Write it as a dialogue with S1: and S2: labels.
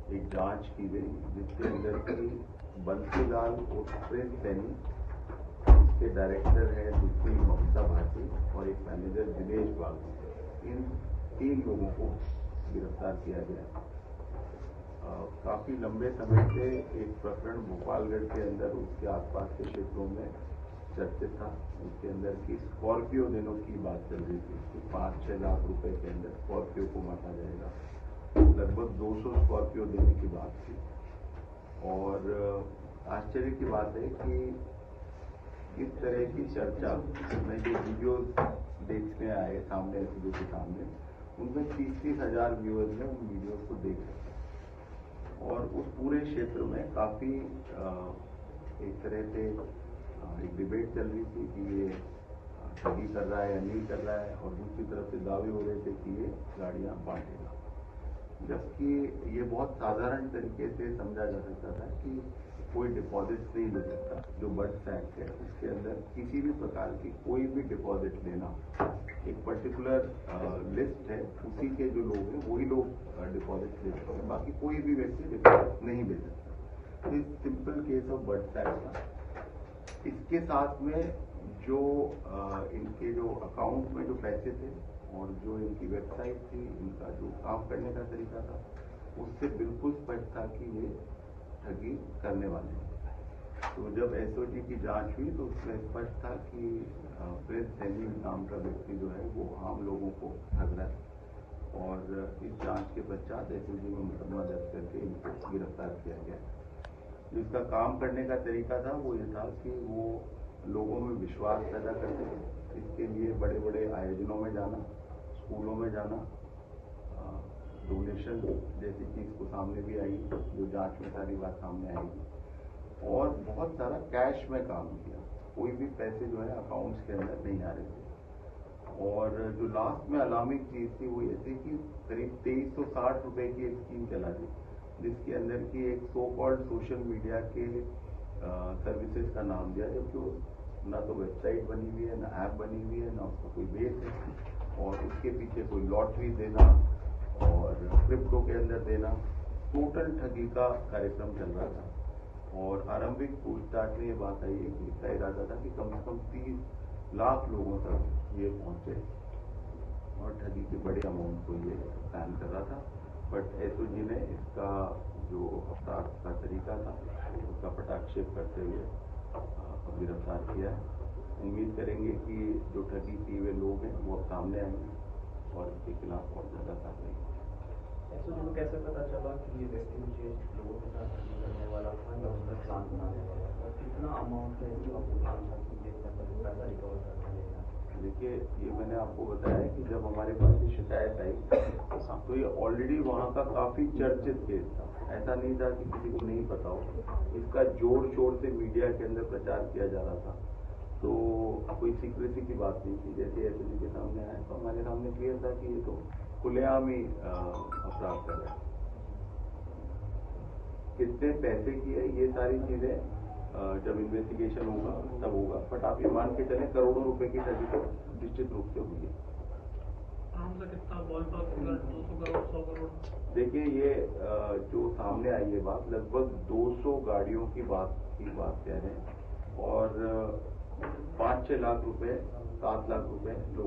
S1: एक जांच की गई जिसके अंदर की बंसीलाल और प्रिंस सैनी, इसके डायरेक्टर है दूसरी ममता भारती और एक मैनेजर दिनेश बाबू, इन 3 लोगों को गिरफ्तार किया गया। काफी लंबे समय से एक प्रकरण भोपालगढ़ के अंदर उसके आसपास के क्षेत्रों में चर्चित था। उसके अंदर की स्कॉर्पियो देने की बात चल रही थी कि 5-6 लाख रुपए के अंदर स्कॉर्पियो को बांटा जाएगा। लगभग 200 स्कॉर्पियो देने की बात थी। और आश्चर्य की बात है कि इस तरह की चर्चा में जो वीडियो देखने आए सामने एसपी के सामने, उनमें 30-30 हजार व्यूअर्स ने उन वीडियो को देख रहे और उस पूरे क्षेत्र में काफी एक तरह से एक डिबेट चल रही थी कि ये ठगी कर रहा है या नहीं कर रहा है, और दूसरी तरफ से दावे हो रहे थे कि ये गाड़ियां बांटेगा। जबकि ये बहुत साधारण तरीके से समझा जा सकता था कि कोई डिपॉजिट नहीं ले सकता। जो बर्ड्स एक्ट है उसके अंदर किसी भी प्रकार की कोई भी डिपॉजिट लेना, एक पर्टिकुलर लिस्ट है, उसी के जो लोग हैं वही लोग डिपॉजिट ले सकते हैं, बाकी कोई भी व्यक्ति डिपॉजिट नहीं ले सकता। तो simple case of birds act था। इसके साथ में जो इनके जो अकाउंट में जो पैसे थे और जो इनकी वेबसाइट थी, इनका जो काम करने का तरीका था, उससे बिल्कुल स्पष्ट था कि ये ठगी करने वाले हैं। तो जब एसओजी की जांच हुई तो उसमें स्पष्ट था कि प्रिंस सैनी नाम का व्यक्ति जो है वो आम लोगों को ठग रहा है। और इस जांच के पश्चात एसओजी में मुकदमा दर्ज करके इनको गिरफ्तार किया गया। जिसका काम करने का तरीका था वो ये था कि वो लोगों में विश्वास पैदा करते थे। इसके लिए बड़े बड़े आयोजनों में जाना, स्कूलों में जाना, डोनेशन जैसी चीज को सामने भी आई, जो जांच में सारी बात सामने आएगी, और बहुत सारा कैश में काम किया। कोई भी पैसे जो है अकाउंट्स के अंदर नहीं आ रहे थे। और जो लास्ट में अलार्मिंग चीज थी वो ये थी कि करीब 2360 रुपए की एक स्कीम चला दी, जिसके अंदर की एक सो कॉल्ड सोशल मीडिया के सर्विसेज का नाम दिया, जबकि ना तो वेबसाइट बनी हुई है, ना ऐप बनी हुई है, ना उसका कोई बेस है, और उसके पीछे कोई लॉटरी देना और क्रिप्टो के अंदर देना, टोटल ठगी का कार्यक्रम चल रहा था। और आरंभिक पूछताछ में ये बात आई है कि इसका इरादा था कि कम से कम 30 लाख लोगों तक ये पहुंचे और ठगी के बड़े अमाउंट को ये प्लान कर रहा था। बट एसओजी ने इसका जो अपराध का तरीका था उसका पटाक्षेप करते हुए गिरफ्तार किया है। उम्मीद करेंगे कि जो ठगी किए हुए लोग हैं वो अब सामने आएंगे और इसके खिलाफ और ज्यादा कार्रवाई।
S2: एसओजी को कैसे पता चला कि ये व्यक्ति मुझे लोगों के साथ ठगी करने वाला था या उसका प्लान बनाने वाला था? कितना अमाउंट है जो आपको प्लान था कि ये पैसा रिकवर करना है?
S1: देखिए, ये मैंने आपको बताया कि जब हमारे पास ये शिकायत आई तो ये ऑलरेडी वहाँ का काफी चर्चित केस था। ऐसा नहीं था कि किसी को नहीं पता हो। इसका जोर शोर से मीडिया के अंदर प्रचार किया जा रहा था, तो कोई सीक्रेसी की बात नहीं थी। जैसे एसओजी के सामने आया तो हमारे सामने क्लियर था कि ये तो खुलेआम ही अपराध कर रहा है। कितने पैसे की है ये सारी चीजें जब इन्वेस्टिगेशन होगा तब होगा, बट आप ये मान के चलें करोड़ों रुपए की ठगी तो निश्चित रूप से हुई है।
S3: कितना 200 करोड़ 100 करोड़?
S1: देखिए, ये जो सामने आई है बात, लगभग 200 गाड़ियों की बात कह रहे हैं, और 5-6 लाख रुपए 7 लाख रुपए लोग